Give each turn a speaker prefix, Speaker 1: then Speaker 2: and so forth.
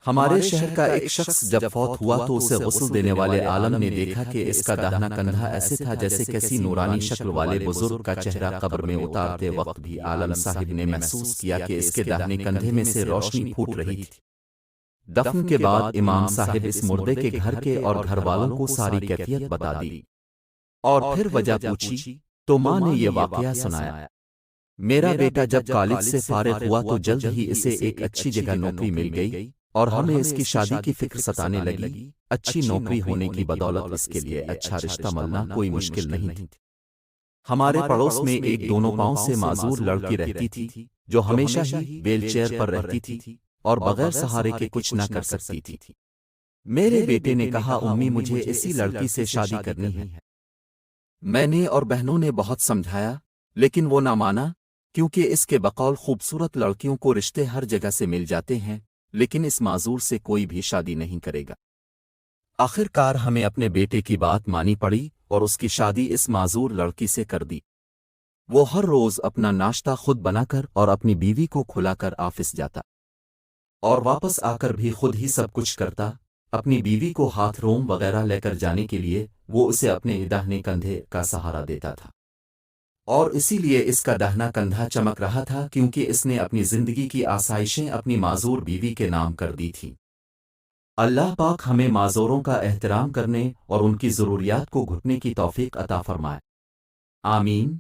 Speaker 1: ہمارے شہر کا ایک شخص جب فوت ہوا تو اسے غسل دینے والے عالم نے دیکھا کہ اس کا داہنا کندھا ایسے تھا جیسے کسی نورانی شکل والے بزرگ کا چہرہ قبر میں اتارتے وقت بھی عالم صاحب نے محسوس کیا کہ اس کے داہنے کندھے میں سے روشنی پھوٹ رہی تھی۔ دفن کے بعد امام صاحب اس مردے کے گھر کے اور گھر والوں کو ساری کیفیت بتا دی اور پھر وجہ پوچھی تو ماں نے یہ واقعہ سنایا۔ میرا بیٹا جب کالج سے فارغ ہوا تو جلد ہی اسے ایک اچھی جگہ نوکری مل گئی اور ہمیں اس کی شادی کی فکر ستانے لگی۔ اچھی نوکری ہونے کی بدولت اس کے لیے اچھا رشتہ ملنا کوئی مشکل نہیں تھی۔ ہمارے پڑوس میں ایک دونوں پاؤں سے معذور لڑکی رہتی تھی جو ہمیشہ ہی ویل چیئر پر رہتی تھی اور بغیر سہارے کے کچھ نہ کر سکتی تھی۔ میرے بیٹے نے کہا امی مجھے اسی لڑکی سے شادی کرنی ہے۔ میں نے اور بہنوں نے بہت سمجھایا لیکن وہ نہ مانا، کیونکہ اس کے بقول خوبصورت لڑکیوں کو رشتے ہر جگہ سے مل جاتے ہیں لیکن اس معذور سے کوئی بھی شادی نہیں کرے گا۔ آخر کار ہمیں اپنے بیٹے کی بات مانی پڑی اور اس کی شادی اس معذور لڑکی سے کر دی۔ وہ ہر روز اپنا ناشتہ خود بنا کر اور اپنی بیوی کو کھلا کر آفس جاتا اور واپس آ کر بھی خود ہی سب کچھ کرتا۔ اپنی بیوی کو ہاتھ روم وغیرہ لے کر جانے کے لیے وہ اسے اپنے داہنے کندھے کا سہارا دیتا تھا، اور اسی لیے اس کا داہنا کندھا چمک رہا تھا کیونکہ اس نے اپنی زندگی کی آسائشیں اپنی معذور بیوی کے نام کر دی تھیں۔ اللہ پاک ہمیں معذوروں کا احترام کرنے اور ان کی ضروریات کو گھٹنے کی توفیق عطا فرمائے، آمین۔